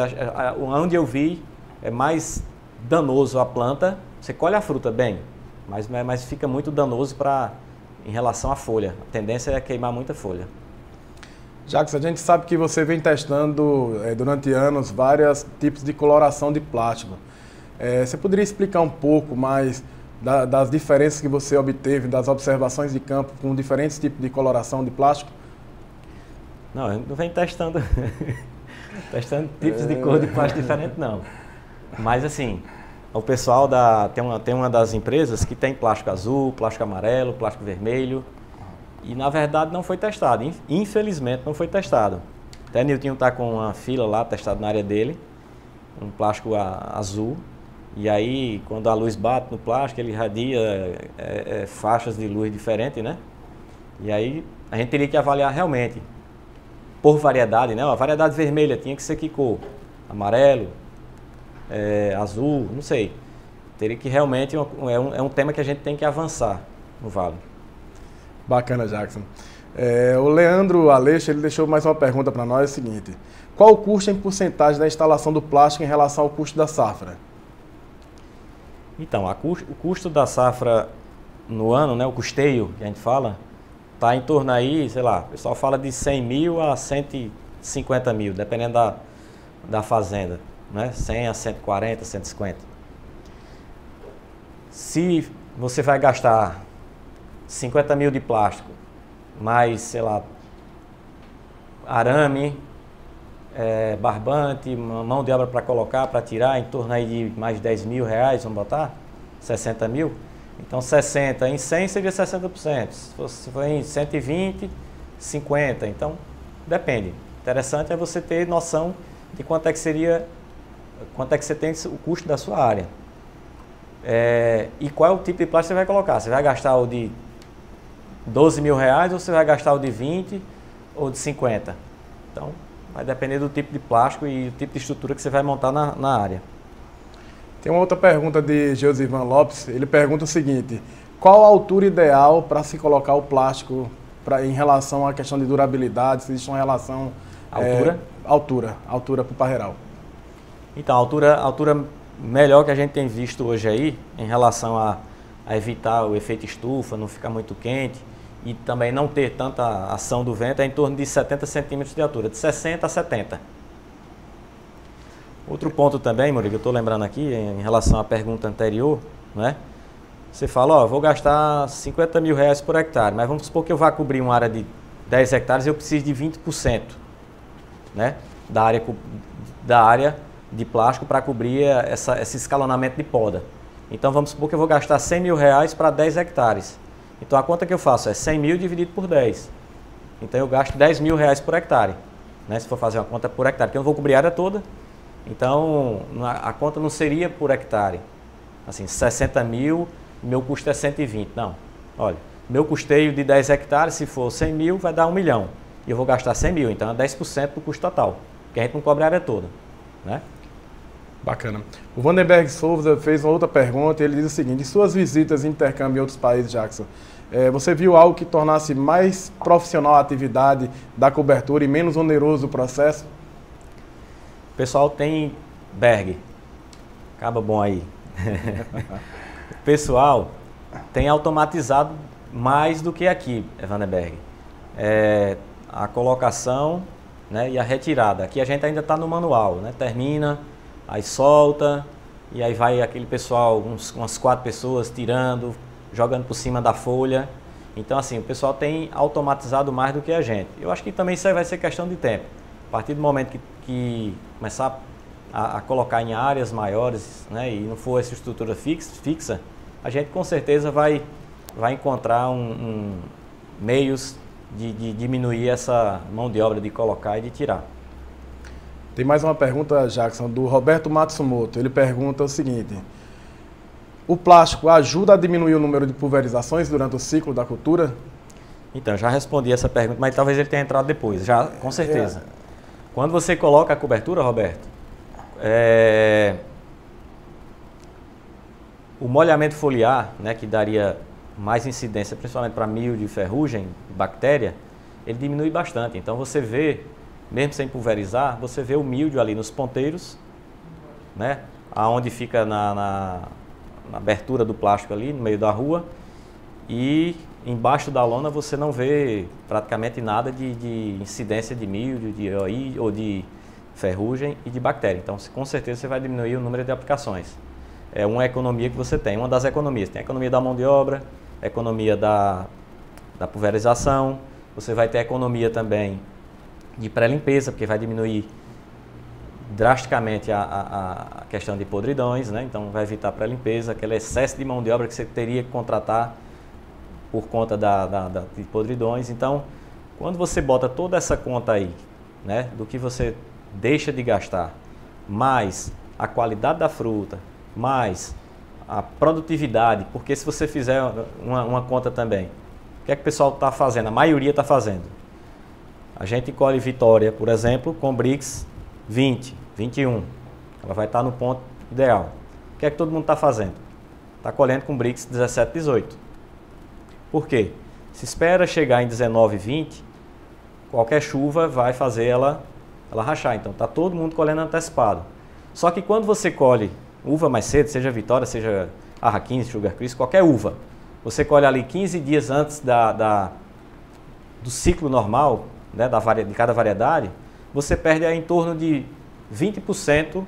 onde eu vi é mais danoso a planta. Você colhe a fruta bem, mas fica muito danoso em relação à folha. A tendência é queimar muita folha. Jacques, a gente sabe que você vem testando durante anos vários tipos de coloração de plástico. Você poderia explicar um pouco mais das diferenças que você obteve, das observações de campo com diferentes tipos de coloração de plástico? Não, eu não venho testando, testando tipos de cor de plástico diferente, não. Mas assim, o pessoal tem uma das empresas que tem plástico azul, plástico amarelo, plástico vermelho. E na verdade não foi testado, infelizmente não foi testado. Até o Niltinho está com uma fila lá, testado na área dele, um plástico azul. E aí, quando a luz bate no plástico, ele irradia faixas de luz diferentes, né? E aí, a gente teria que avaliar realmente, por variedade, né? A variedade vermelha tinha que ser que cor? Amarelo, azul, não sei. Teria que realmente, é um tema que a gente tem que avançar no Vale. Bacana, Jackson. O Leandro Aleixo, ele deixou mais uma pergunta para nós, é o seguinte. Qual o custo em porcentagem da instalação do plástico em relação ao custo da safra? Então, o custo da safra no ano, né, o custeio que a gente fala, está em torno aí, sei lá, o pessoal fala de 100 mil a 150 mil, dependendo da fazenda, né, 100 a 140, 150. Se você vai gastar 50 mil de plástico, mais, sei lá, arame, barbante, mão de obra para colocar, para tirar, em torno aí de mais 10 mil reais, vamos botar? 60 mil? Então 60 em 100 seria 60%. Se for em 120, 50. Então, depende. Interessante é você ter noção de quanto é que você tem o custo da sua área. E qual é o tipo de plástico que você vai colocar? Você vai gastar o de 12 mil reais ou você vai gastar o de 20 ou de 50? Então, vai depender do tipo de plástico e do tipo de estrutura que você vai montar na área. Tem uma outra pergunta de Josivan Lopes. Ele pergunta o seguinte: qual a altura ideal para se colocar o plástico em relação à questão de durabilidade? Se existe uma relação... Altura? Altura para o parreiral. Então, a altura melhor que a gente tem visto hoje aí, em relação a evitar o efeito estufa, não ficar muito quente, e também não ter tanta ação do vento, é em torno de 70 centímetros de altura, de 60 a 70. Outro ponto também, Murilo, que eu estou lembrando aqui, em relação à pergunta anterior, né? Você fala, vou gastar 50 mil reais por hectare, mas vamos supor que eu vá cobrir uma área de 10 hectares e eu preciso de 20%, né? Da área de plástico para cobrir esse escalonamento de poda. Então vamos supor que eu vou gastar 100 mil reais para 10 hectares. Então a conta que eu faço é 100 mil dividido por 10. Então eu gasto 10 mil reais por hectare, né? Se for fazer uma conta por hectare, porque eu não vou cobrir a área toda. Então a conta não seria por hectare. Assim, 60 mil, meu custo é 120. Não, olha, meu custeio de 10 hectares, se for 100 mil, vai dar 1 milhão. E eu vou gastar 100 mil, então é 10% do custo total. Porque a gente não cobre a área toda, né? Bacana. O Vandenberg Souza fez uma outra pergunta e ele diz o seguinte: em suas visitas e intercâmbio em outros países, Jackson, você viu algo que tornasse mais profissional a atividade da cobertura e menos oneroso o processo? O pessoal tem Berg, acaba bom aí. O pessoal tem automatizado mais do que aqui, Vandenberg. A colocação, né, e a retirada. Aqui a gente ainda está no manual, né? Termina, aí solta, e aí vai aquele pessoal, umas 4 pessoas tirando, jogando por cima da folha. Então assim, o pessoal tem automatizado mais do que a gente. Eu acho que também isso aí vai ser questão de tempo. A partir do momento que começar a colocar em áreas maiores, né, e não for essa estrutura fixa, a gente com certeza vai encontrar meios de diminuir essa mão de obra de colocar e de tirar. Tem mais uma pergunta, Jackson, do Roberto Matsumoto. Ele pergunta o seguinte: o plástico ajuda a diminuir o número de pulverizações durante o ciclo da cultura? Então, já respondi essa pergunta, mas talvez ele tenha entrado depois, já com certeza. Quando você coloca a cobertura, Roberto, o molhamento foliar, né, que daria mais incidência, principalmente para milho, ferrugem, bactéria, ele diminui bastante. Então você vê, mesmo sem pulverizar, você vê o milho ali nos ponteiros, né, aonde fica na abertura do plástico ali, no meio da rua, e embaixo da lona você não vê praticamente nada de incidência de milho, ou de ferrugem e de bactéria. Então com certeza você vai diminuir o número de aplicações. é uma economia que você tem. Uma das economias. Tem a economia da mão de obra, a economia da pulverização. Você vai ter a economia também de pré-limpeza, porque vai diminuir drasticamente a questão de podridões, né? Então vai evitar a pré-limpeza, aquele excesso de mão de obra que você teria que contratar por conta de podridões. Então, quando você bota toda essa conta aí, né, do que você deixa de gastar, mais a qualidade da fruta, mais a produtividade, porque se você fizer uma conta também, o que é que o pessoal está fazendo? A maioria está fazendo. A gente colhe Vitória, por exemplo, com Brix 20, 21. Ela vai estar no ponto ideal. O que é que todo mundo está fazendo? Está colhendo com Brix 17, 18. Por quê? Se espera chegar em 19, 20, qualquer chuva vai fazer ela rachar. Então está todo mundo colhendo antecipado. Só que quando você colhe uva mais cedo, seja Vitória, seja Arra 15, Sugar Crisp, qualquer uva, você colhe ali 15 dias antes do ciclo normal, né, de cada variedade, você perde aí em torno de 20%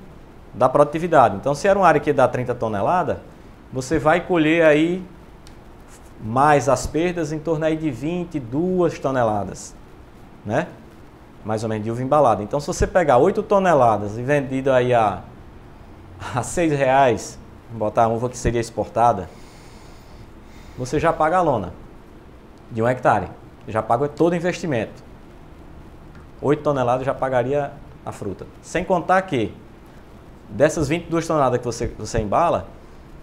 da produtividade. Então, se era uma área que dá 30 toneladas, você vai colher aí mais as perdas em torno aí de 22 toneladas, né? Mais ou menos de uva embalada. Então, se você pegar 8 toneladas e vendido aí a R$6, botar a uva que seria exportada, você já paga a lona de 1 hectare. Já paga todo o investimento. 8 toneladas já pagaria a fruta. Sem contar que dessas 22 toneladas que você embala,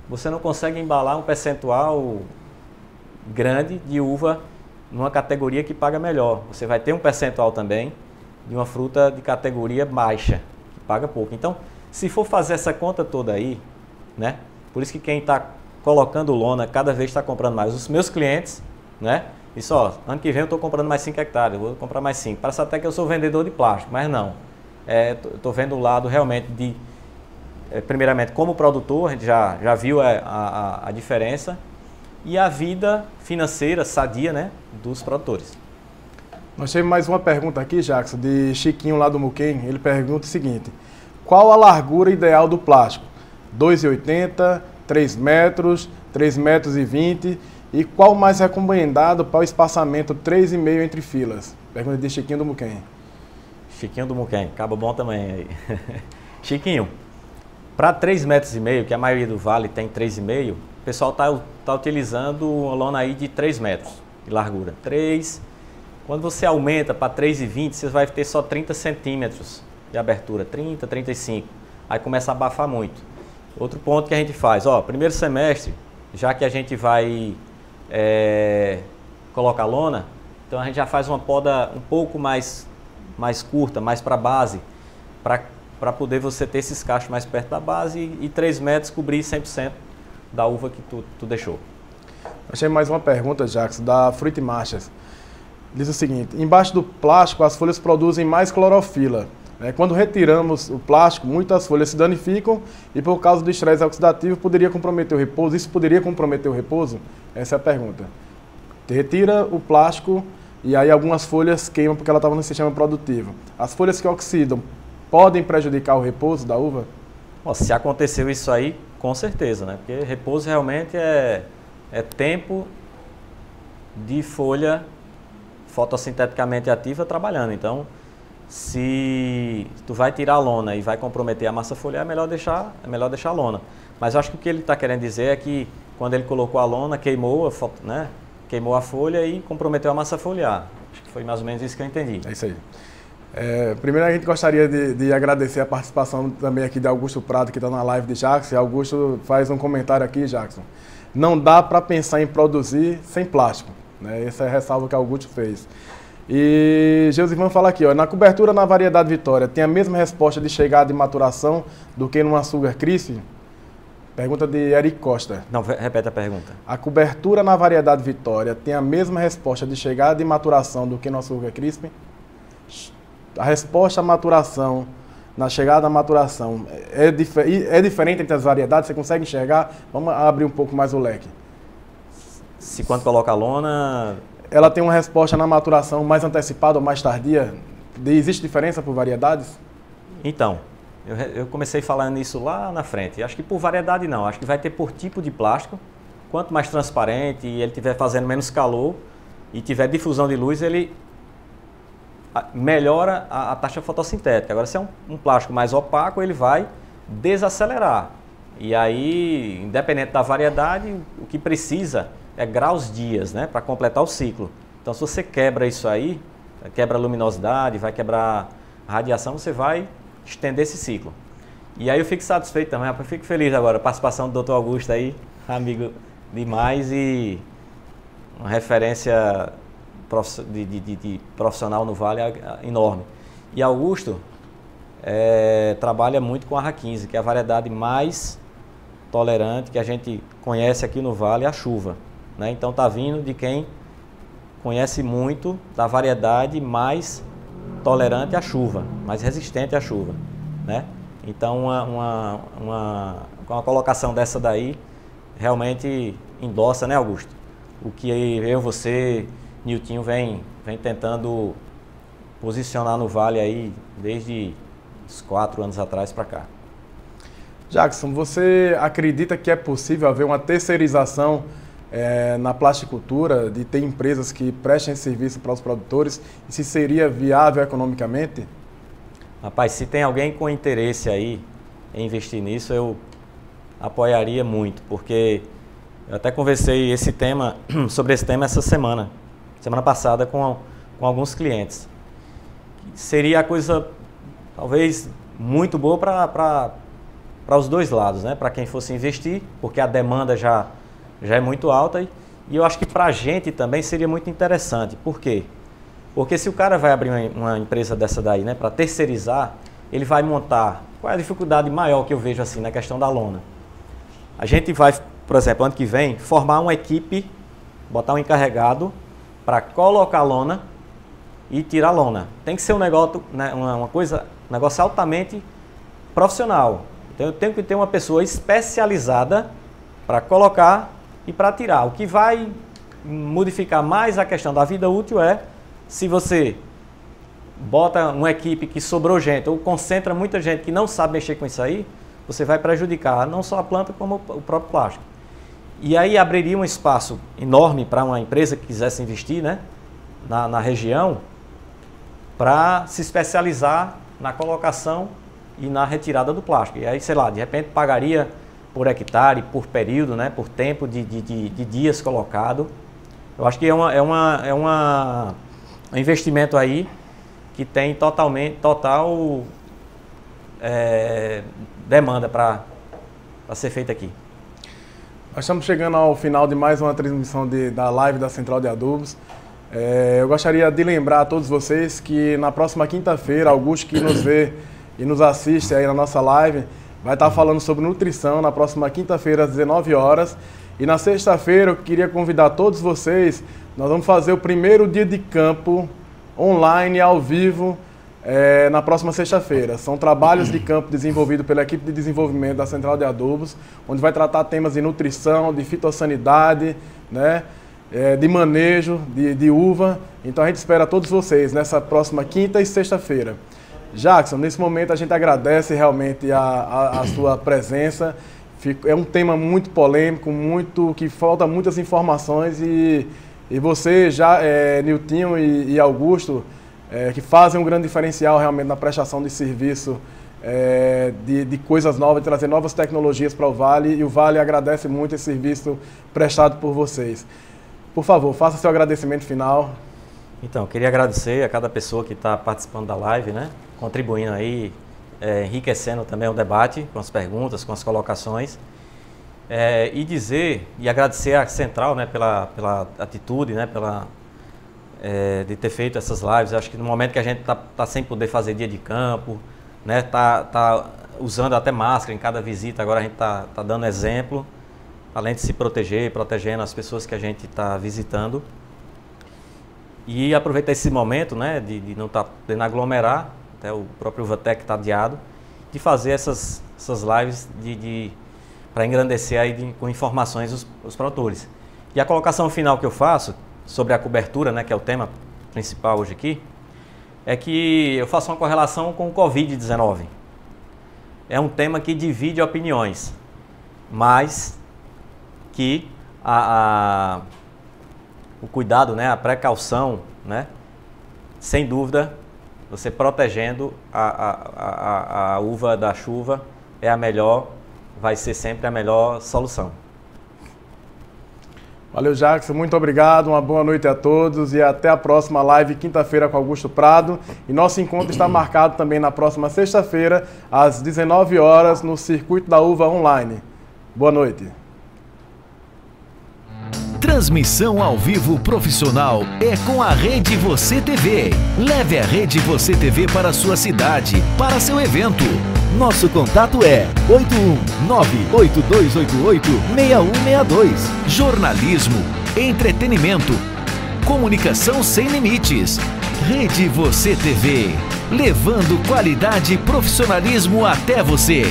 você não consegue embalar um percentual grande de uva numa categoria que paga melhor. Você vai ter um percentual também de uma fruta de categoria baixa, que paga pouco. Então, se for fazer essa conta toda aí, né? Por isso que quem está colocando lona cada vez está comprando mais. Os meus clientes, né? Isso, ó, ano que vem eu estou comprando mais 5 hectares, eu vou comprar mais 5. Parece até que eu sou vendedor de plástico, mas não. Estou vendo o lado realmente de, primeiramente, como produtor, a gente já viu a diferença, e a vida financeira sadia, né, dos produtores. Nós temos mais uma pergunta aqui, Jackson, de Chiquinho lá do Muquem. Ele pergunta o seguinte: qual a largura ideal do plástico? 2,80, 3 metros, 3,20 metros, e qual mais recomendado para o espaçamento 3,5 entre filas? Pergunta de Chiquinho do Muquem. Chiquinho do Muquem, cabo bom também aí. Chiquinho, para 3,5 metros, que a maioria do vale tem 3,5, o pessoal tá utilizando uma lona aí de 3 metros de largura. 3. Quando você aumenta para 3,20, você vai ter só 30 centímetros de abertura, 30, 35. Aí começa a abafar muito. Outro ponto que a gente faz, ó, primeiro semestre, já que a gente vai colocar lona, então a gente já faz uma poda um pouco mais curta, mais para a base, para poder você ter esses cachos mais perto da base e 3 metros cobrir 100% da uva que tu deixou. Achei mais uma pergunta, Jackson, da Fruit Marchas. Diz o seguinte: embaixo do plástico as folhas produzem mais clorofila. Quando retiramos o plástico, muitas folhas se danificam e por causa do estresse oxidativo poderia comprometer o repouso. Isso poderia comprometer o repouso? Essa é a pergunta. Você retira o plástico e aí algumas folhas queimam porque ela estava no sistema produtivo. As folhas que oxidam podem prejudicar o repouso da uva? Bom, se aconteceu isso aí, com certeza, né? Porque repouso realmente é tempo de folha fotossinteticamente ativa trabalhando. Então, se tu vai tirar a lona e vai comprometer a massa foliar, é melhor deixar a lona. Mas eu acho que o que ele está querendo dizer é que quando ele colocou a lona, queimou a folha e comprometeu a massa foliar. Acho que foi mais ou menos isso que eu entendi. É isso aí. Primeiro a gente gostaria de agradecer a participação também aqui de Augusto Prado, que está na live de Jackson. Augusto faz um comentário aqui, Jackson. Não dá para pensar em produzir sem plástico, né? Essa é a ressalva que Augusto fez. E Josivan fala aqui, ó, na cobertura na variedade Vitória, tem a mesma resposta de chegada e maturação do que numa Sugar Crisp? Pergunta de Eric Costa. Não, repete a pergunta. A cobertura na variedade Vitória tem a mesma resposta de chegada e maturação do que numa Sugar Crisp? A resposta à maturação, na chegada à maturação, é diferente entre as variedades? Você consegue enxergar? Vamos abrir um pouco mais o leque. Se quando coloca a lona... Ela tem uma resposta na maturação mais antecipada ou mais tardia? Existe diferença por variedades? Então, Eu comecei falando isso lá na frente. Acho que por variedade não, acho que vai ter por tipo de plástico. Quanto mais transparente e ele estiver fazendo menos calor e tiver difusão de luz, ele melhora a taxa fotossintética. Agora, se é um plástico mais opaco, ele vai desacelerar. E aí, independente da variedade, o que precisa é graus-dias, né, para completar o ciclo. Então, se você quebra isso aí, quebra a luminosidade, vai quebrar a radiação, você vai estender esse ciclo. E aí eu fico satisfeito também, eu fico feliz agora, a participação do Dr. Augusto aí, amigo demais e uma referência de profissional no Vale enorme. E Augusto trabalha muito com a RA15, que é a variedade mais tolerante que a gente conhece aqui no Vale, a chuva, né? Então está vindo de quem conhece muito da variedade mais tolerante à chuva, mais resistente à chuva, né? Então com a colocação dessa daí, realmente endossa, né, Augusto? O que eu, você, Niltinho vem tentando posicionar no Vale aí desde uns 4 anos atrás para cá. Jackson, você acredita que é possível haver uma terceirização na plasticultura, de ter empresas que prestem serviço para os produtores, e se seria viável economicamente? Rapaz, se tem alguém com interesse aí em investir nisso, eu apoiaria muito, porque eu até conversei sobre esse tema essa semana passada com alguns clientes. Seria a coisa, talvez, muito boa para os dois lados, né? Para quem fosse investir, porque a demanda já é muito alta e eu acho que para a gente também seria muito interessante. Por quê? Porque se o cara vai abrir uma empresa dessa daí, né, para terceirizar, ele vai montar. Qual é a dificuldade maior que eu vejo assim na questão da lona? A gente vai, por exemplo, ano que vem, formar uma equipe, botar um encarregado para colocar a lona e tirar a lona. Tem que ser um negócio, né, um negócio altamente profissional. Então eu tenho que ter uma pessoa especializada para colocar e para tirar. O que vai modificar mais a questão da vida útil é se você bota uma equipe que sobrou gente ou concentra muita gente que não sabe mexer com isso aí, você vai prejudicar não só a planta como o próprio plástico. E aí abriria um espaço enorme para uma empresa que quisesse investir, né, na região para se especializar na colocação e na retirada do plástico. E aí, sei lá, de repente pagaria por hectare, por período, né, por tempo de dias colocado. Eu acho que é um investimento aí que tem total demanda para ser feito aqui. Nós estamos chegando ao final de mais uma transmissão da live da Central de Adubos. Eu gostaria de lembrar a todos vocês que na próxima quinta-feira, Augusto, que nos vê e nos assiste aí na nossa live, vai estar falando sobre nutrição na próxima quinta-feira às 19 horas. E na sexta-feira eu queria convidar todos vocês, nós vamos fazer o primeiro dia de campo online, ao vivo, na próxima sexta-feira. São trabalhos de campo desenvolvidos pela equipe de desenvolvimento da Central de Adubos, onde vai tratar temas de nutrição, de fitossanidade, né, de manejo, de uva. Então a gente espera todos vocês nessa próxima quinta e sexta-feira. Jackson, nesse momento a gente agradece realmente a sua presença. É um tema muito polêmico, que falta muitas informações e você, Niltinho e Augusto, que fazem um grande diferencial realmente na prestação de serviço, de coisas novas, de trazer novas tecnologias para o Vale, e o Vale agradece muito esse serviço prestado por vocês. Por favor, faça seu agradecimento final. Então, queria agradecer a cada pessoa que está participando da live, né? Contribuindo aí, enriquecendo também o debate com as perguntas, com as colocações. E agradecer à Central, né, pela atitude, né, de ter feito essas lives. Eu acho que no momento que a gente está sem poder fazer dia de campo, né, tá usando até máscara em cada visita, agora a gente está dando exemplo, além de se proteger, protegendo as pessoas que a gente está visitando. E aproveitar esse momento, né, de não estar podendo aglomerar, até o próprio Vatec está adiado, de fazer essas lives para engrandecer aí com informações os produtores. E a colocação final que eu faço sobre a cobertura, né, que é o tema principal hoje aqui, é que eu faço uma correlação com o Covid-19. é um tema que divide opiniões, mas que o cuidado, né, a precaução, né, sem dúvida, você protegendo a uva da chuva é a melhor, vai ser sempre a melhor solução. Valeu, Jackson, muito obrigado, uma boa noite a todos e até a próxima live, quinta-feira, com Augusto Prado. E nosso encontro está marcado também na próxima sexta-feira, às 19 horas, no Circuito da Uva Online. Boa noite. Transmissão ao vivo profissional é com a Rede Você TV. Leve a Rede Você TV para a sua cidade, para seu evento. Nosso contato é 819-8288-6162. Jornalismo, entretenimento, comunicação sem limites. Rede Você TV, levando qualidade e profissionalismo até você.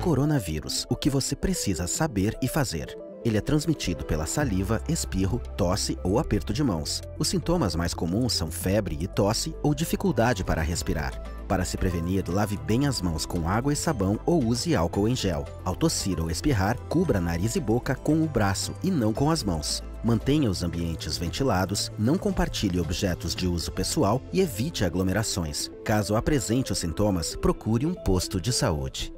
Coronavírus, o que você precisa saber e fazer. Ele é transmitido pela saliva, espirro, tosse ou aperto de mãos. Os sintomas mais comuns são febre e tosse ou dificuldade para respirar. Para se prevenir, lave bem as mãos com água e sabão ou use álcool em gel. Ao tossir ou espirrar, cubra nariz e boca com o braço e não com as mãos. Mantenha os ambientes ventilados, não compartilhe objetos de uso pessoal e evite aglomerações. Caso apresente os sintomas, procure um posto de saúde.